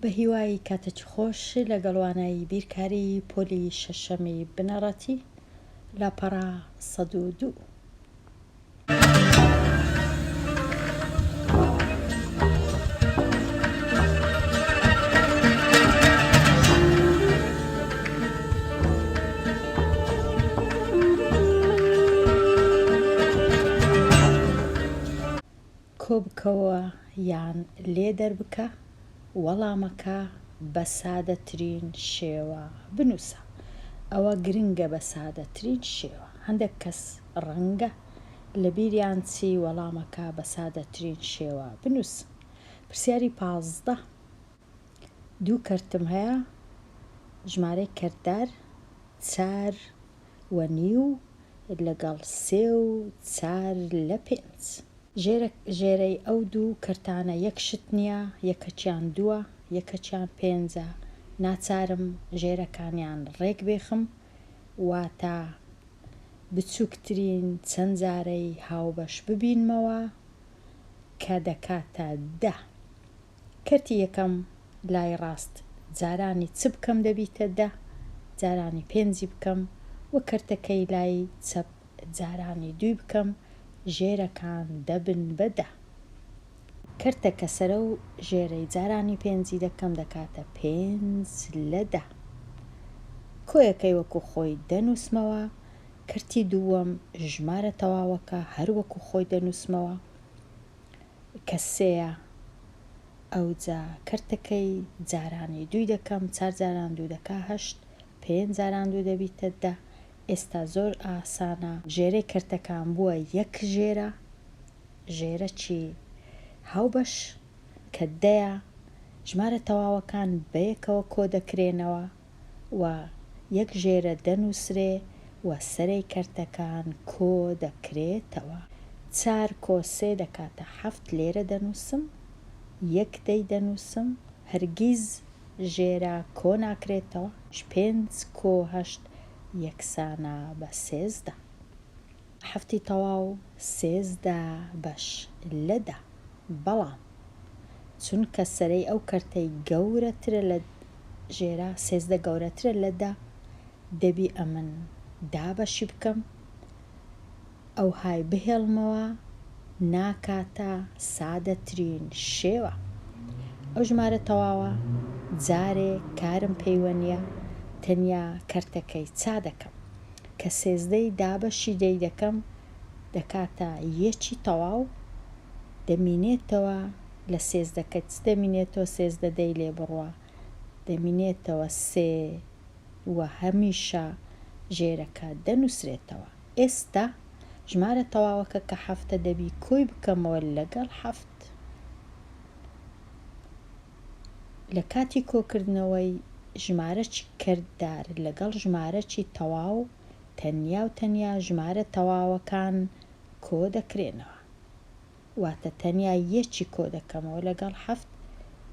بە هیوای کاتێک خۆش لەگەڵوانایی بیرکاری پۆلی شەشەمی بنەڕەتی لاپەڕا 102. کۆبکەوە یان لێ دەربکە وەڵامەکە بە سادەترین شێوە بنووسە. ئەوە گرنگە بە سادەترین شێوە. هەندێک کەس ڕەنگە لە بیریان چی وەڵامەکە بە سادەترین شێوە بنووسن. پرسیاری 15 دوو کەرتم هەیە، ژمارەی کەرتدار 4.5 لەگەڵ 3 و 4 لە 5. ژێرەی ئەو دوو کەرتانە یەک شت نییە، یەکەچیان 2، یەکەچیان 5. ناچارم ژێرەکانیان ڕێک بێخم واتە بچووکترین چەند جارەی هاوبەش ببینمەوە کە دەکاتە 10. کەرتی یەکەم لای ڕاست جارانی چ بکەم دەبیتە 10، جارانی 5 بکەم، و کەرتەکەی لای چەپ جارانی 2 بکەم، ژێرەکان دەبن بە 10. کەرتەکە سەرە و ژێرەی جارانی 5 دەکەم دەکاتە 5 لە 10. کۆیەکەی وەکو خۆی دەنووسمەوە. کەرتی دووەم ژمارە تەواوەکە هەر وەکو خۆی دەنووسمەوە کە 3ە، ئەوجا کەرتەکەی جارانی 2 دەکەم، 4 جاران 2 دەکا 8، 5 جاران 2 دەبیتە 10. ئێستا زۆر ئاسانە، ژێرەی کەرتەکان بووە یەک ژێرە، ژێرە چی هاوبەش کە 10ە، ژمارە تەواوەکان بەیەکەوە کۆ دەکرێنەوە و یەک ژێرە دەنووسرێ و سەرەی کەرتەکان کۆ دەکرێتەوە. 4 کۆ 3 دەکاتە 7، لێرە دەنووسم، 1 دەنووسم، هەرگیز ژێرە کۆ ناکرێتەوە. 5 کۆ 8 یەکسانە بە 13. 7 تەواو 13 بەش لە 10. بەڵام چونکە سەرەی ئەو کەرتەی گەورەترە لە ژێرە، 13 گەورەترە لە 10، دەبی ئەمن 10 بەشی بکەم، ئەو های بهێڵمەوە، ناکاتە سادەترین شێوە. ئەو ژمارە تەواوە جارێ کارم پەیوە نییە، تەنیا کەرتەکەی چا دەکەم کە 13ی 10 بەشی 10 دەکەم دەکاتە 1 تەواو، دەمینێتەوە لە 13کە چ دەمینێتەوە، 13 10 لێ بڕوە دەمینێتەوە 3 و هەمیشە ژێرەکە دەنووسرێتەوە. ئێستا ژمارە تەواوەکە کە 7 دەبی کۆی بکەمەوە لەگەڵ 7. لە کاتی کۆکردنەوەی ژمارەی کەرتدار لەگەڵ ژمارەی تەواو تەنیا و تەنیا ژمارە تەواوەکان کۆ دەکرێنەوە، واتە تەنیا 1 کۆ دەکەمەوە لەگەڵ 7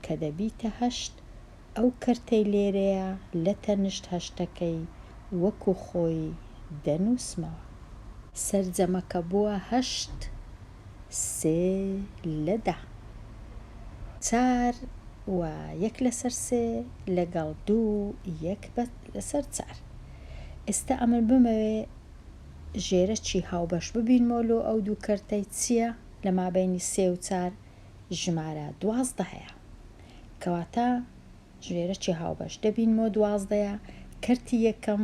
کە دەبیتە 8. ئەو کەرتەی لێرەیە لە تەنشت 8ەکەی وەکو خۆی دەنووسمەوە. سەرجەمەکە بووە 8 3 لە 10. 4 و 1 لەسەر 3 لەگەڵ 2 1 لەسەر 4. ئێستا ئەمن بمەوێ ژێرە چی هاوبەش ببینمەوە ئەو دوو کەرتەی چییە لە مابەینی 3 و 4 ژمارە 12 هەیە، کەواتە ژێرە چی هاوبەش دەبینمەوە 12ە. کەرتی یەکەم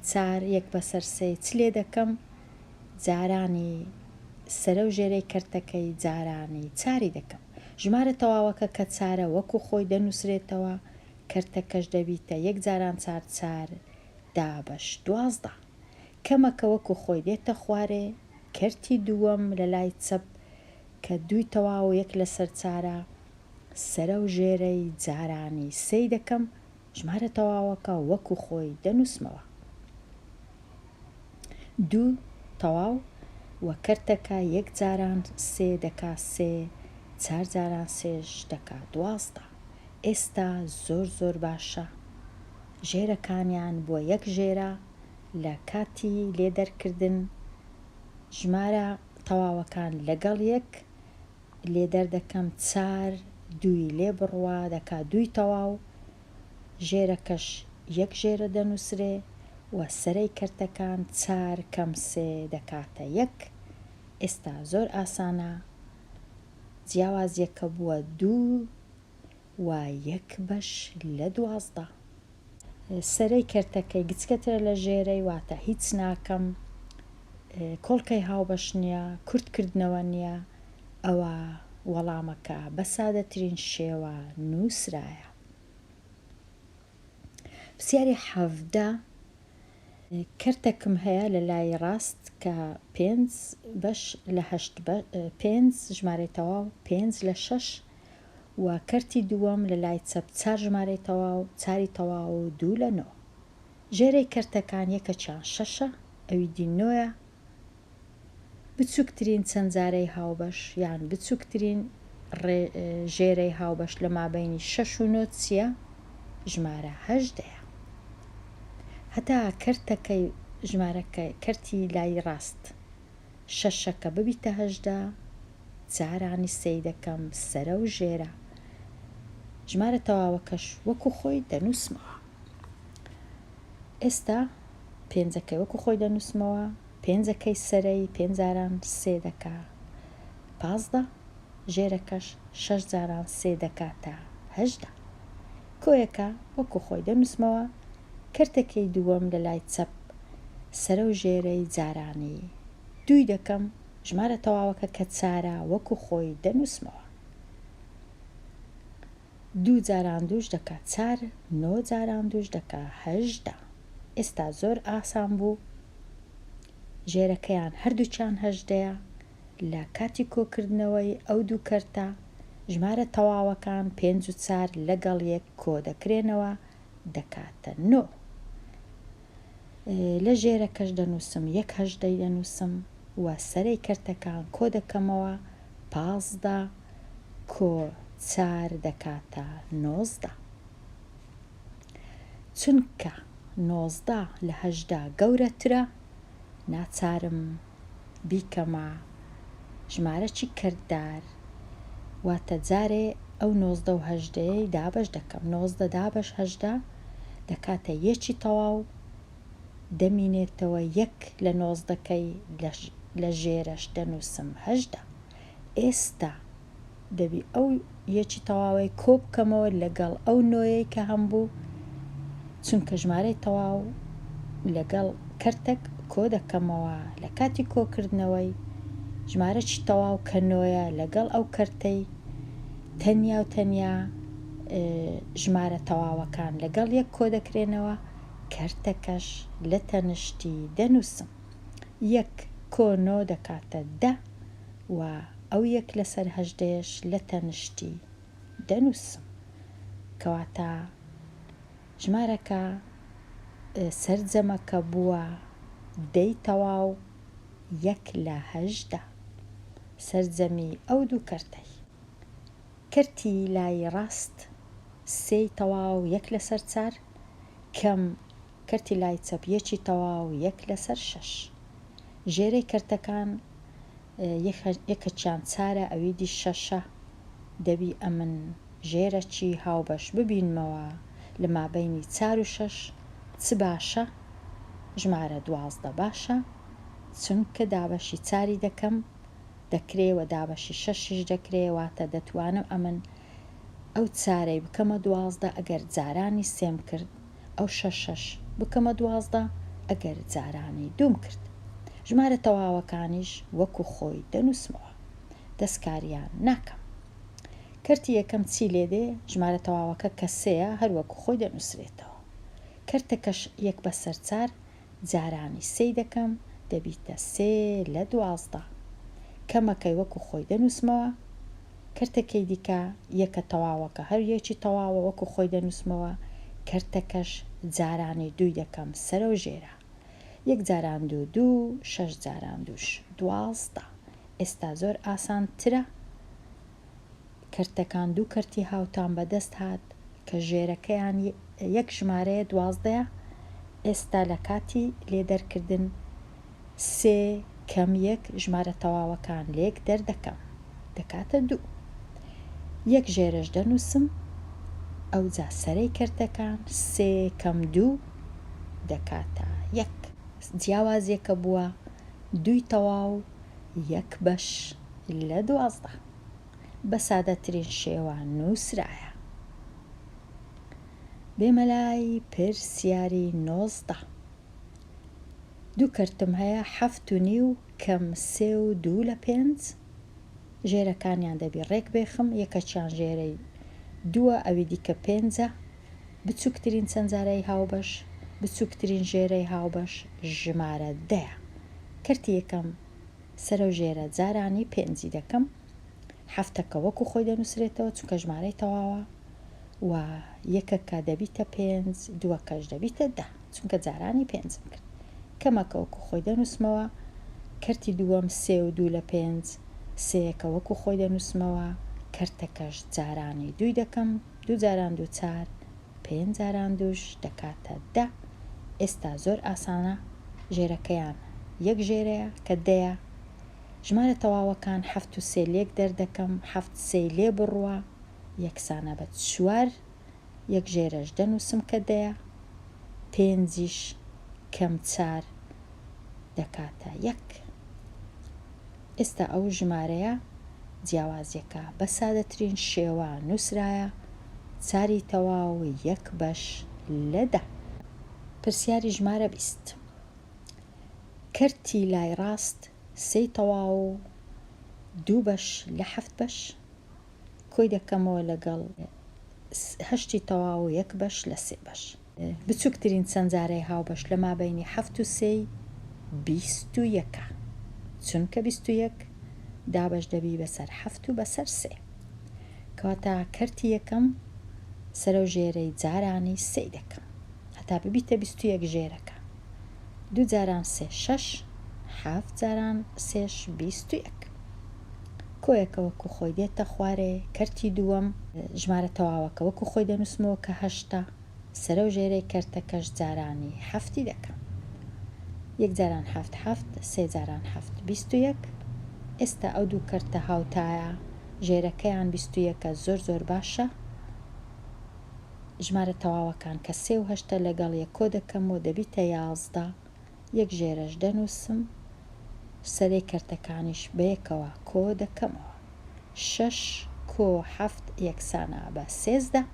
4 1 بەسەر 3 چ لێ دەکەم، جارانی سەرە و ژێرەی کەرتەکەی جارانی 4 دەکەم. ژمارە تەواوەکە کە 4ە وەکو خۆی دەنووسرێتەوە، کەرتەکەش دەبیتە 1 جاران 4 4 10 بەش 12. کەمەکە وەکو خۆی دێتە خوارێ. کەرتی دووەم لە لای چەپ کە 2 تەواو 1 لەسەر 4ە، سەرە و ژێرەی جارانی 3 دەکەم، ژمارە تەواوەکە وەکو خۆی دەنووسمەوە. 2 تەواو و کەرتەکە 1 جاران 3 دەکا 3، 4 جاران 3 دەکا 12. ئێستا زۆر باشە، ژێرەکانیان بۆ یەک ژێرە. لە کاتی لێدەرکردن ژمارە تەواوەکان لەگەڵ 1 لێدەر دەکەم 4 دووی لێ بڕوا دەکات 2 تەواو ژێرەکەش 1 ژێرە دەنووسرێ و سەرەی کەرتەکان 4 کەم 3 دەکاتە 1. ئێستا زۆر ئاسانە جیاوازیەکە بووە 2 و 1 بەش لە 12. سەرەی کەرتەکەی گچکەترە لە ژێرەی واتە هیچ ناکەم کۆڵکەی هاوبەش نییە کورتکردنەوە نییە ئەوە وەڵامەکە بە سادەترین شێوە نووسرایە. پرسیاری 17 کەرتێکم هەیە لە لای ڕاست کە 5 بەش لە 5 ژمارەی تەواو 5 لە 6 و کەرتی دووەم لە لای چەپ 4 ژمارەی تەواو 4 تەواو و 2 لە 9. ژێرەی کەرتەکان یەکەچیان 6 ئەوی دی 9 بچووکترین چەندجارەی هاوبەش یان بچووکترین ژێرەی هاوبەش لە مابەینی 6 و 9 چییە؟ ژمارە 8ەیە. هەتا کەرتەکەی ژمارەکەی کەرتی لای ڕاست 6ەکە ببیتە 8 جارانی 3 دەکەم سەرە و ژێرە ژمارە تەواوەکەش وەکو خۆی دەنووسمەوە. ئێستا 5ەکەی وەکو خۆی دەنووسمەوە 5ەکەی سەرەی 5 جاران 3 دەکا 15 ژێرەکەش 6 جاران 3 دەکاتە 8. کۆیەکە وەکو خۆی دەنووسمەوە کەرتەکەی دووەم لە لای چەپ سەرە و ژێرەی جارانی 2 دەکەم ژمارە تەواوەکە کە 4 وەکو خۆی دەنووسمەوە 2 جاران 2 دەکات 4 9 جاران 2 دەکات 8. ئێستا زۆر ئاسان بوو ژێرەکەیان هەردووچیان 8ەیە لە کاتی کۆکردنەوەی ئەو دوو کەرتە ژمارە تەواوەکان 5 و 4 لەگەڵ 1 کۆ دەکرێنەوە دەکاتە 9. لە ژێرەکەش دەنووسم 1 8 دەنووسم و سەرەی کەرتەکان کۆ دەکەمەوە 15 کۆ 4 دەکاتە 19. چونکە 19 لە 8 گەورەترە ناچارم بیکەمە ژمارەی کەردار واتە جارێ ئەو 19 و 8 دابش دەکەم 19 دابش 8 دەکاتە 1 تەواو دەمینێتەوە 1 لە 19کەی لە ژێرەش دەنووسم 8. ئێستا دەبی ئەو 1 تەواوی کۆ بکەمەوە لەگەڵ ئەو 9ی کە هەمبوو چونکە ژمارەی تەواو لەگەڵ کەرتێک کۆ دەکەمەوە لە کاتی کۆکردنەوەی ژمارەی تەواو کە 9 لەگەڵ ئەو کەرتەی تەنیا و تەنیا ژمارە تەواوەکان لەگەڵ 1 کۆ دەکرێنەوە کەرتەکەش لە تەنشتی دەنووسم 1 کۆ 9 دەکاتە 10 و ئەو 1 لەسەر 8ش لە تەنشتی دەنووسم کەواتە ژمارەکە سەرجەمەکە بووە 10 تەواو 1 لە 8 سەرجەمی ئەو دوو کەرتەی. کەرتی لای ڕاست 3 تەواو 1 لەسەر 4 کەم کەرتی لای چەپ 1 تەواو 1 لەسەر 6. ژێرەی کەرتەکان یەکەچیان 4 ئەوی دی 6 دەبی ئەمن ژێرەی هاوبەش ببینمەوە لە مابەینی 4 و 6 چ باشە؟ ژمارە 12 باشە چونکە دابەشی 4 دەکەم دەکرێوە دابەشی 6 دەکرێ واتە دەتوانم ئەمن ئەو 4 بکەمە 12 ئەگەر جارانی 3 کرد ئەو 6 بکەمە 12 ئەگەر جارانی 2 کرد. ژمارە تەواوەکانیش وەکو خۆی دەنووسمەوە دەستکاریان ناکەم. کەرتی یەکەم چی لێدێ ژمارە تەواوەکە کە 3 هەروەکو خۆی دەنووسرێتەوە کەرتەکەش 1 بەسەر 4 جارانی 3 دەکەم دەبیتە 3 لە 12 کەمەکەی وەکو خۆی دەنووسمەوە کەرتەکەی دیکە یەکە تەواوەکە هەر 1 تەواوە وەکو خۆی دەنووسمەوە کەرتەکەش جارانی 2 دەکەم سەرە و ژێرە 1 جاران 2 2 6 جاران 2 12. ئێستا زۆر ئاسانترە کەرتەکان دوو کەرتی هاوتان بەدەست هات کە ژێرەکەیان 1 ژمارەیە 12 ئێستا لە کاتی لێدەرکردن 3 کەم 1 ژمارە تەواوەکان لێک دەردەکەم دەکاتە 2. یەک ژێرەش دەنووسم، ئەو جا سەرەی کەرتەکان 3 کەم 2 دەکاتە 1. جیاوازیەکە بووە 2 تەواو 1 بەش لە 12. بە سادەترین شێوە نووسرایە. بێمە لای پرسیاری 19. 2 کەرتم هەیە 7.5 کەم 3 و 2 لە 5. ژێرەکانیان دەبی ڕێک بێخم، یەکەچیان ژێرەی 2 ئەوی دیکە 5. بچووکترین چەندجارەی هاوبەش، بچووکترین ژێرەی هاوبەش ژمارە 10. کەرتی یەکەم سەرەو ژێرە جارانی 5 دەکەم. 7ەکە وەکو خۆی دەنووسرێتەوە چونکە ژمارەی تەواوە، و یەکەکە دەبیتە 5، 2کەش دەبیتە 10 چونکە جارانی 5 کرد. کەمەکە وەکو خۆی دەنووسمەوە. کەرتی دووەم 3 و 2 لە 5، 3یەکە وەکو خۆی دەنووسمەوە. کەرتەکەش جارانی 2 دەکەم، 2 جاران 2 4، 5 جاران 2 دەکاتە 10. ئێستا زۆر ئاسانە، ژێرەکەیان یەک ژێرەیە کە 10. ژمارە تەواوەکان 7 و 3 لێک دەردەکەم، 7 3 لێ بڕوە یەکسانە بە 4. یەک ژێرەش دەنووسم کە 10، 5 کەم 4 دەکاتە 1. ئێستا ئەو ژمارەیە جیاوازیەکە بە سادەترین شێوە نووسرایە، 4 تەواو 1 بەش لە 10. پرسیاری ژمارە 20. کەرتی لای ڕاست 3 تەواو 2 بەش لە 7 بەش، کۆی دەکەمەوە لەگەڵ 8 تەواو 1 بەش لە 3 بەش. بچووکترین چەندجارەی هاوبەش لە مابەینی 7 و 3 21. چونکە 21 دابەش دەبی بەسەر 7 و بەسەر 3. کەواتە کەرتی یەکەم سەرەو ژێرەی جارانی 3 دەکەم هەتا ببیتە 21 ژێرەکە. 2 جاران 3 6، 7 جاران 3 21. کۆیەکە وەکو خۆی دێتە خوارێ. کەرتی دووەم ژمارە تەواوەکە وەکو خۆی دەنووسمەوە کە 8، سەرەو ژێرەی کەرتەکەش جارانی 7 دەکەم. 1 جاران 7 7، 3 جاران 7 21. ئێستا ئەو دوو کەرتە هاوتایە، ژێرەکەیان 21 زۆر زۆر باشە. ژمارە تەواوەکان کە 3 و 8 لەگەڵ یەک کۆ دەکەمەوە دەبیتە 11. یەک ژێرەش دەنووسم، سەرەی کەرتەکانیش بەیەکەوە کۆ دەکەمەوە. 6 کۆ 7 یەکسانە بە 13.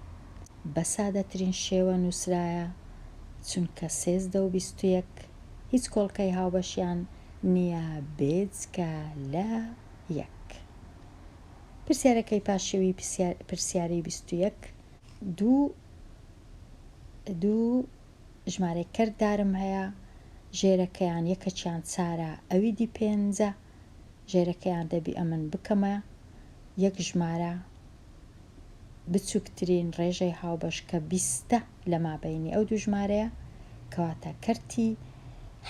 بە سادەترین شێوە نووسرایە، چونکە 13 و 21 هیچ کۆڵکەی هاوبەشیان نییە بێجگە لە 1. پرسیارەکەی پاشەوی پرسیاری 21. دوو ژمارەی کەرددارم هەیە، ژێرەکەیان یەکەچیان 4، ئەوی دی 5، ژێرەکەیان دەبی ئەمن بکەمە یەک ژمارە بچووکترین ڕێژەی هاوبەش کە 20 لە مابەینی ئەو دوو ژمارەیە. کەواتە کەرتی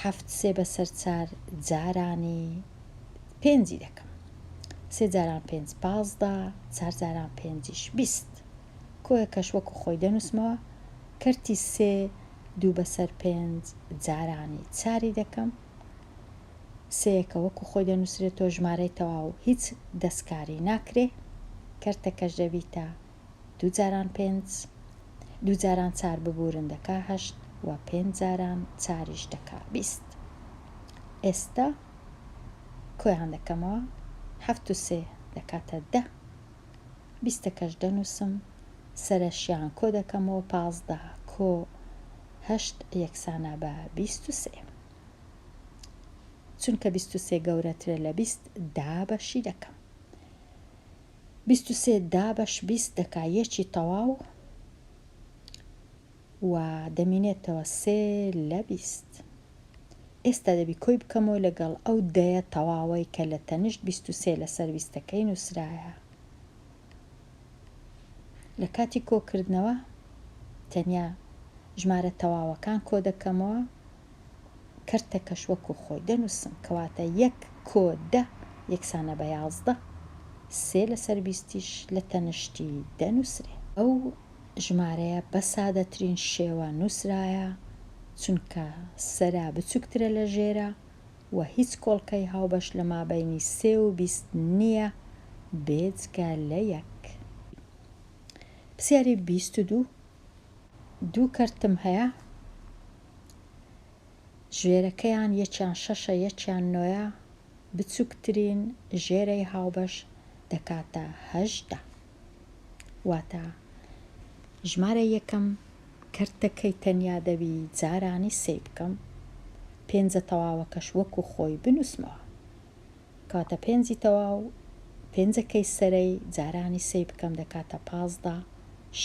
7 3 بەسەر 4 جارانی 5 دەکەم. 3 جاران 5 15، 4 جاران 5 20. کۆیەکەش وەکو خۆی دەنووسمەوە. کەرتی 3 2 بەسەر 5 جارانی 4 دەکەم. 3یەکە وەکو خۆی دەنووسرێتەوە، ژمارەی تەواو هیچ دەستکاری ناکرێ. کەرتەکەش دەبیتە 2 جاران 5، 2 جاران 4 ببورن دەکا 8 و 5 جاران 4 دەکا 20. ئێستا کۆیان دەکەمەوە، 7 و 3 دەکاتە 10. 20ەکەش دەنووسم، سەرەشیان کۆ دەکەمەوە 15 کۆ 8 یەکسانە بە 23. چونکە 23 گەورەترە لە 20 دابەشی دەکەم. 23 دابەش 20 دەکا یەکی تەواو و دەمینێتەوە 3 لە 20. ئێستا دەبی کۆی بکەمەوە لەگەڵ ئەو دەیە تەواوەی کە لە تەنیشت 23 لەسەر 20ەکەی نووسرایە. لە کاتی کۆکردنەوە تەنیا ژمارە تەواوەکان کۆ دەکەمەوە، کەرتەکەش وەکو خۆی دەنووسم، کەواتە 1 کۆ 10 یەکسانە بە 11. 3 لەسەر 20ش لە تەنیشتی دەنووسرێ. ئەو ژمارەیە بە سادەترین شێوە نووسرایە، چونکە سەرا بچووکترە لە ژێرە و هیچ کۆڵکەی هاوبەش لە مابەینی 3 و 20 نییە بێجگە لە 1. پرسیاری 22 کەرتم هەیە، ژێرەکەیان یەکیان 6 یەکیان 9، بچووکترین ژێرەی هاوبەش دەکاتە 8. واتە ژمارە یەکەم کەرتەکەی تەنیا دەبی جارانی 3 بکەم، 5 تەواوەکەش وەکو خۆی بنووسمەوە، کاتە 5 تەواو 5ەکەی سەرەی جارانی 3 بکەم دەکاتە 15،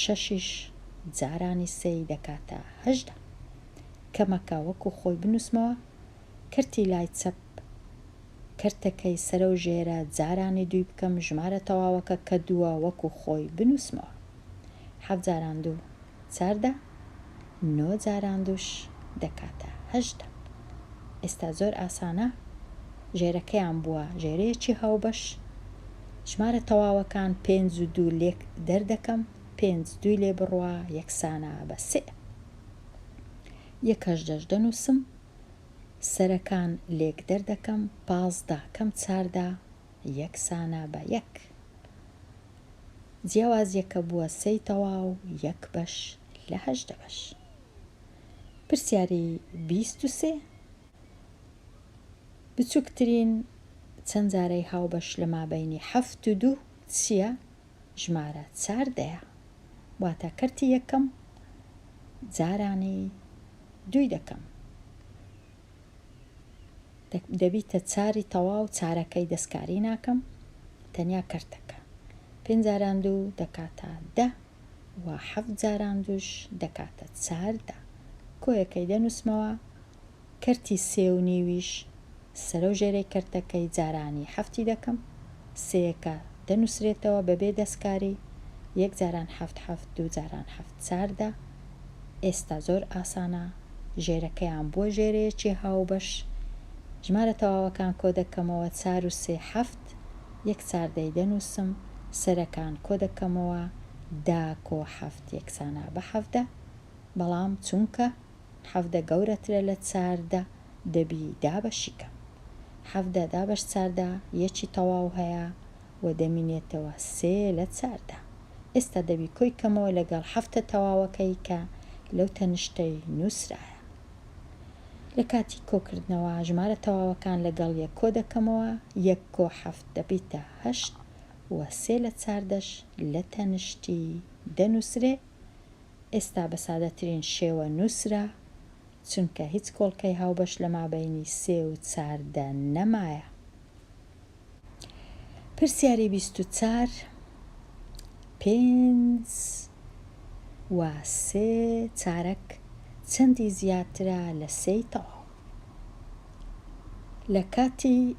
6ش جارانی 3 دەکاتە 8. کەمەکە وەکو خۆی بنووسمەوە. کەرتی لای چەپ کەرتەکەی سەرە و ژێرە جارانی 2 بکەم، ژمارە تەواوەکە کە 2 وەکو خۆی بنووسمەوە. 7 جاران 2 14، 9 جاران 2 دەکاتە 8. ئێستا زۆر ئاسانە، ژێرەکەیان بووە ژێرەیەکی هاوبەش، ژمارە تەواوەکان 5 و 2 لێک دەردەکەم، 5 2 لێ بڕوە یەکسانە بە 3. 1 دەنووسم، سەرەکان لێک دەردەکەم، 15 کەم 14 یەکسانە بە 1. جیاوازیەکە بووە 3 تەواو 1 بەش لە 8 بەش. پرسیاری 23 بچووکترین چەند جارەی هاوبەش لە مابەینی 7 و 2 چییە؟ ژمارە 4 واتە کەرتی یەکەم جارانی 2 دەکەم، دەبیتە 4 تەواو، 4ەکەی دەستکاری ناکەم، تەنیا کەرتەکە. 5 جاران 2 دەکاتە 10 و 7 جاران 2 دەکاتە 14. کۆیەکەی دەنووسمەوە، کەرتی 3 و نیویش سەرە و ژێرەی کەرتەکەی جارانی 7 دەکەم، 3ەکە دەنووسرێتەوە بەبێ دەستکاری، 1 جاران 7 7 2 جاران 7 14. ئێستا زۆر ئاسانە، ژێرەکەیان بۆ ژێرەیەکی هاوبەش، ژمارە تەواوەکان کۆ دەکەمەوە 4 و 3 7، 1 4 دەنووسم، سەرەکان کۆ دەکەمەوە 10 کۆ 7 یەکسانە بە 7، بەڵام چونکە 7 گەورەترە لە 4 دەبی دابەشیکە. 7 دابەش 4 یەکی تەواو هەیە و دەمینێتەوە 3 لە 4. ئێستا دەبی کۆی کەمەوە لەگەڵ 7 تەواوەکەی کە لەو تەنیشتەی نووسرایە. لە کاتی کۆکردنەوە ژمارە تەواوەکان لەگەڵ 1 کۆ دەکەمەوە، 1 کۆ 7 دەبیتە 8 و 3 لە 4 لە تەنیشتی دەنووسرێ. ئێستا بە سادەترین شێوە نووسرا، چونکە هیچ کۆڵکەی هاوبەش لە مابەینی 3 و 4 نەمایە. پرسیاری 24 5 و 3 چارەک چەندی زیاترە لە 3 تەواو؟ لە کاتی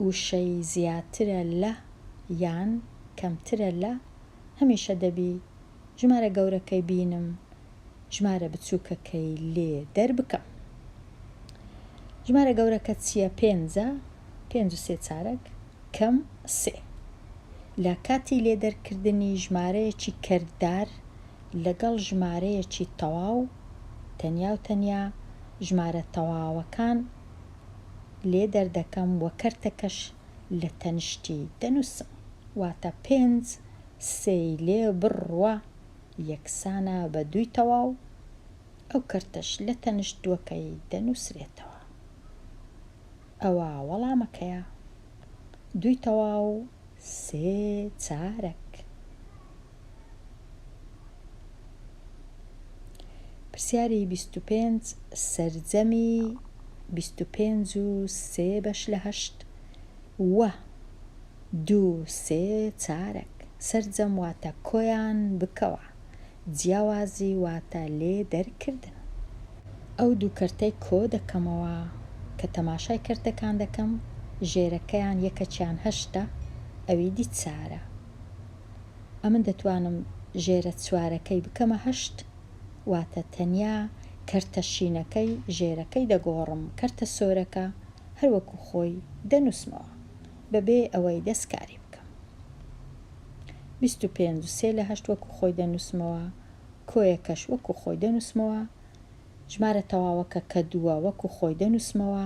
وشەی زیاترە لە یان کەمترە لە، هەمیشە دەبی ژمارە گەورەکەی بینم، ژمارە بچووکەکەی لێ دەربکەم. ژمارە گەورەکە چییە؟ 5 و 3 چارەک کەم 3. لە کاتی لێدەرکردنی ژمارەیەکی کەرددار لەگەڵ ژمارەیەکی تەواو، تەنیا و تەنیا ژمارە تەواوەکان لێ دەردەکەم و کەرتەکەش لە تەنیشتی دەنووسم، واتە 5 3 لێ بڕوە یەکسانە بە 2 تەواو، ئەو کەرتەش لە تەنیشت 2ەکەی دەنووسرێتەوە. ئەوە وەڵامەکەیە، 2 تەواو 3 چارەک. پرسیاری 25 سەرجەمی 25 و 3 بەش لە 8 و 2 3 چارەک. سەرجەم واتە کۆیان بکەوە، جیاوازی واتە لێ دەرکردن. ئەو 2 کەرتەی کۆ دەکەمەوە کە تەماشای کەرتەکان دەکەم، ژێرەکەیان یەکەچیان 8، ئەوی دی 4. ئەمن دەتوانم ژێرە 4ەکەی بکەمە 8، واتە تەنیا کەرتە شینەکەی ژێرەکەی دەگۆڕم، کەرتە سۆرەکە هەروەکو خۆی دەنووسمەوە بەبێ ئەوەی دەستکاری بکەم. 25 و 3 لە 8 وەکو خۆی دەنووسمەوە، کۆیەکەش وەکو خۆی دەنووسمەوە، ژمارە تەواوەکە کە 2 وەکو خۆی دەنووسمەوە،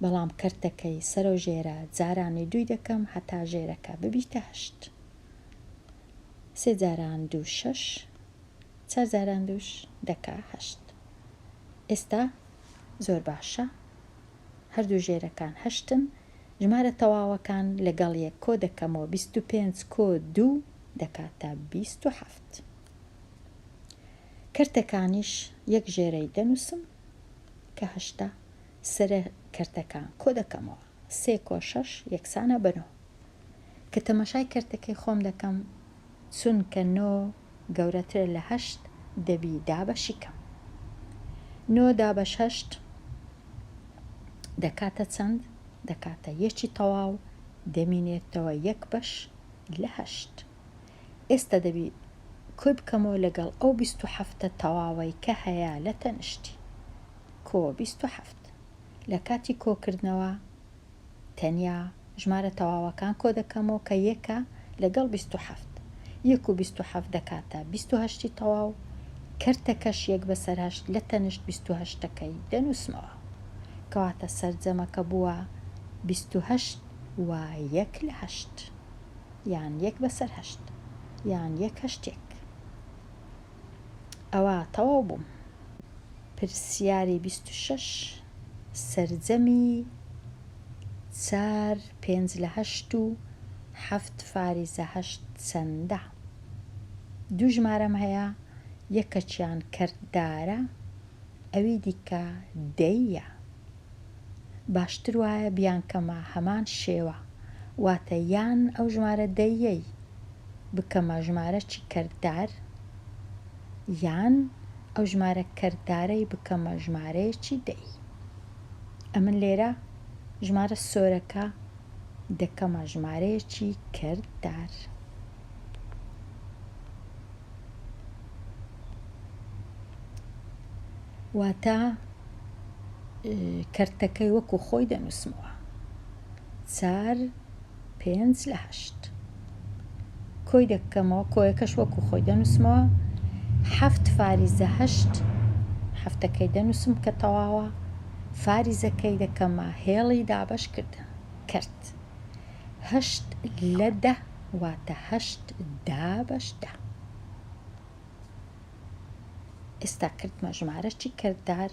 بەڵام کەرتەکەی سەرە و ژێرە جارانی 2 دەکەم هەتا ژێرەکە ببیتە 8. سێ جاران دوو 6 4 جاران دووش دەکا 8. ئێستا زۆر باشە، هەردوو ژێرەکان 8ن، ژمارە تەواوەکان لەگەڵ یەک کۆ دەکەمەوە 25 کۆ 2 دەکاتە 27. کەرتەکانیش یەک ژێرەی دەنووسم کە 8 سرە کەرتەکان کۆ دەکەمەوە 3 کۆ 6 یەکسانە بنەوە. کە تەماشای کەرتەکەی خۆم دەکەم چونکە 9 گەورەترە لە 8 دەبی دابەشی کەم. 9 دابەش 8 دەکاتە چەند؟ دەکاتە یەکی تەواو دەمینێتەوە 1 بەش لە 8. ئێستا دەبی کۆی بکەمەوە لەگەڵ ئەو 27 تەواوی کە هەیە لە تەنشتی کۆ 27. لە کاتی کۆکردنەوە تەنیا ژمارە تەواوەکان کۆ دەکەمەوە کە یەکە لەگەڵ 27. 1 و 27 دەکاتە 28 تەواو، کەرتەکەش 1 بەسەر 8 لە تەنشت 28ەکەی دەنووسمەوە، کەواتە سەرجەمەکە بووە 28 و 1 لە 8 یان 1 بەسەر 8 یان 1 8. ئەوە تەواو بووم. پرسیاری 26 سەرجەمی 4 5 لە 8 و 7 فاریزە 8 چەندە؟ دوو ژمارەم هەیە، یەکەچیان کەردارە، ئەوی دیکە دەیە. باشتر وایە بیانکەمە هەمان شێوە، واتە یان ئەو ژمارە دەیەی بکەمە ژمارەی کەردار، یان ئەو ژمارە کەردارەی بکەمە ژمارەیەکی دەی. ئەمن لێرە ژمارە سۆرەکە دەکەمە ژمارەیەکی کەردار. واتە کەرتەکەی وەکو خۆی دەنووسمەوە 4 5 لە 8. کۆی دەکەمەوە، کۆیەکەش وەکو خۆی دەنووسمەوە 7 فاریزە 8 هەفتەکەی دەنووسم کە تەواوە، فاریزەکەی دەکەمە هێڵی دابەش کردن کرد 8 لە 10 واتە 8 دابەش 10. ئێستا کردمە ژمارەی کەردار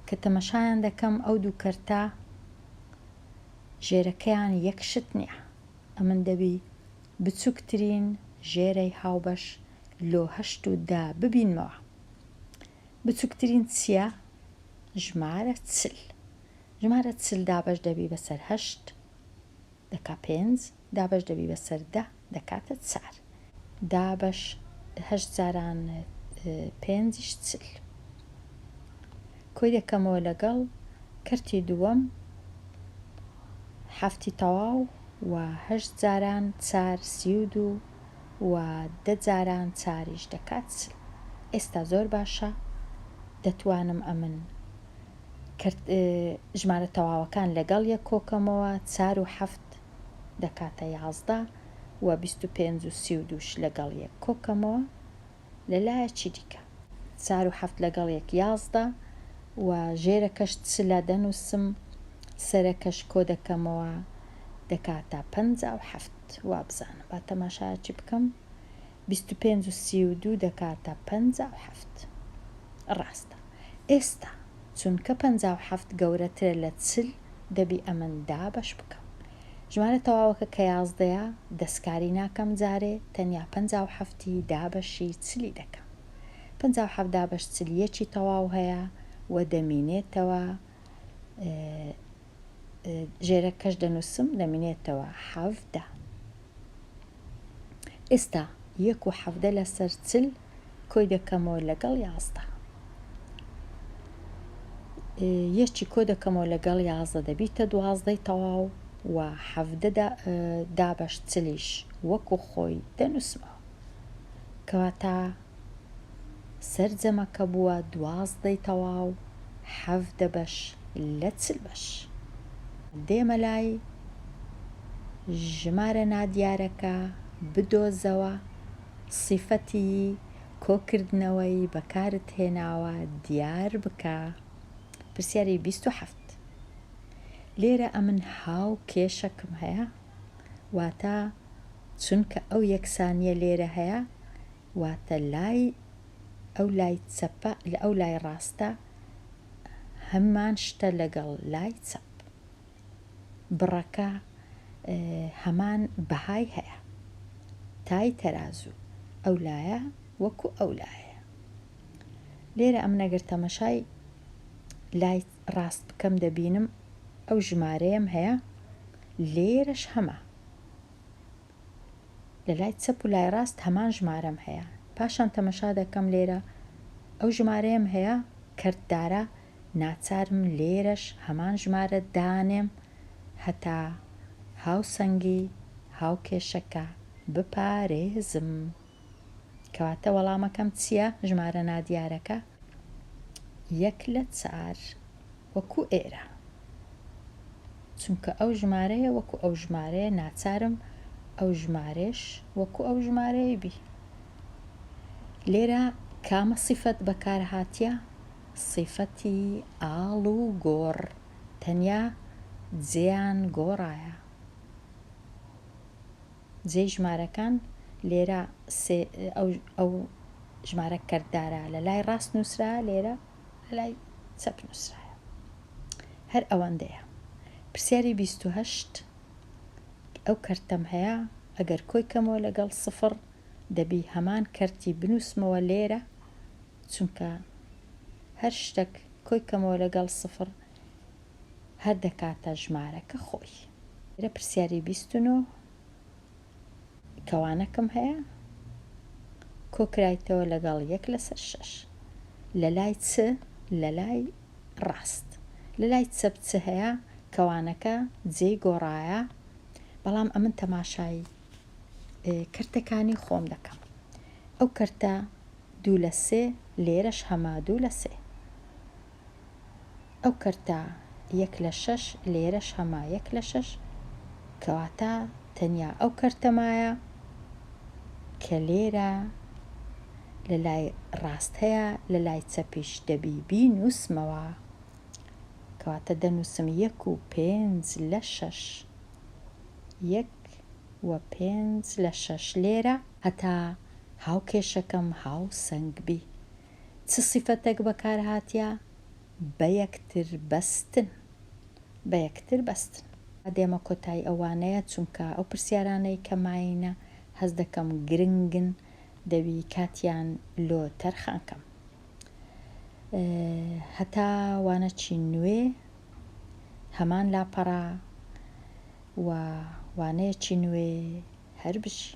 کە تەمەشایان دەکەم ئەو دوو کەرتە ژێرەکەیان یەکشت نییە. ئەمن دەبی بچووکترین ژێرەی هاوبەش لۆ 8 و 10 ببینمەوە. بچووکترین چییە؟ ژمارە چل. ژمارە چل دابەش دەبی بەسەر 8 دەکا 5، دابەش دەبی بەسەر 10 دەکاتە 4. دابەش 8 جاران 5ش چل. کۆی دەکەمەوە لەگەڵ کەرتی دووەم 7 تەواو و 8 جاران 4 32 و 10 جاران 4ش دەکات 40. ئێستا زۆر باشە، دەتوانم ئەمن ژمارە تەواوەکان لەگەڵ یەک کۆکەمەوە 4 و 7 دەکاتە 11 و 25 و 32ش لەگەڵ یەک کۆکەمەوە لەلایەکی دیکە 4 و 7 لەگەڵ یەک 11 و ژێرەکەش چلە دەنووسم، سەرەکەش کۆ دەکەمەوە دەکاتە 57. وا بزانم با تەماشایەکی بکەم 25 و 32 دەکاتە 57. ڕاستە. ئێستا چونکە 57 گەورەترە لە 40 دەبی ئەمن دابەش بکەم. ژمارە تەواوەکە کە 11ەیە دەستکاری ناکەم جارێ، تەنیا 57 دابەشی 40 دەکەم. 57 دابەش 40 تەواو هەیە و دەمینێتەوە ژێرەکەش دەنووسم دەمینێتەوە 17. ئێستا 1 و 17 لەسەر 40 کۆی دەکەمەوە لەگەڵ 11. یەکی کۆ دەکەمەوە لەگەڵ 11 دەبیتە 12 تەواو و 17 دابەش 40ش وەکو خۆی دەنووسمەوە، کەواتە سەرجەمەکە بووە 12 تەواو 17 بەش لە 40 بەش. دێمە لای ژمارە نادیارەکە بدۆزەوە، سیفەتی کۆکردنەوەی بەکارت هێناوە دیار بکە. پرسیاری 27 لێرە ئەمن هاو کێشەکم هەیە، واتە چونکە ئەو یەکسانیە لێرە هەیە واتە لای ئەو لای چەپە لە ئەو لای ڕاستە هەمان شتە لەگەڵ لای چەپ بڕەکە هەمان بەهای هەیە تای تەرازوو ئەو لایە وەکو ئەو لایە لێرە ئەم نەگەر تەمەشای لای ڕاست بکەم دەبینم ئەو ژمارەیەم هەیە لێرەش هەمە لە لای چەپ و لای ڕاست هەمان ژمارەم هەیە پاشان تەمەشا دەکەم لێرە ئەو ژمارەیەم هەیە کەرتدارە ناچارم لێرەش هەمان ژمارە دانێم هەتا هاوسەنگی هاوکێشەکە بپارێزم کەواتە وەڵامەکەم چییە ژمارە نادیارەکە 1/4 وەکو ئێرە چونکە ئەو ژمارەیە وەکو ئەو ژمارەیە ناچارم ئەو ژمارەش وەکو ئەو ژمارەیە بی لێرە کامە سیفەت بەکارهاتیە سیفەتی ئاڵ و گۆڕ تەنیا جێیان گۆڕایە جێی ژمارەکان لێرە ئەو ژمارە کەرتدارە لە لای ڕاست نووسرا لێرە لە لای چەپ نووسرایە هەر ئەوەندەیە پرسیاری 28 ئەو کەرتەم هەیە ئەگەر کۆی کەمەوە لەگەڵ 0 دەبی هەمان کەرتی بنووسمەوە لێرە چونکە هەر شتێک کۆی کەمەوە لەگەڵ 0 هەر دەکاتە ژمارەکە خۆی لێرە پرسیاری 29 کەوانەکەم هەیە کۆکرایتەوە لەگەڵ 1/6 لە لای چ لە لای ڕاست لە لای چەپ چ هەیە کەوانەکە جێی گۆڕایە بەڵام ئەمن تەماشای کەرتەکانی خۆم دەکەم ئەو کەرتە 2/3 لێرەش هەما 2/3 ئەو کەرتە 1/6 لێرەش هەما 1/6 کەواتە تەنیا ئەو کەرتەمایە کە لێرە لە لای ڕاست هەیە لە لای چەپیش دەبی بینووسمەوە کەواتە دەنووسم 1/5/6 1/5/6 لێرە هەتا هاوکێشەکەم هاوسەنگ بی چ سیفەتێک بەکارهاتیە بە یەکتر بەستن دێمە کۆتایی ئەوانەیە چونکە ئەو پرسیارانەی کە ماینە هەز دەکەم گرنگن دەوی کاتیان لۆ تەرخانکەم هەتا وانەچی نوێ هەمان لاپەڕا و وانەیەکی نوێ هەر بژی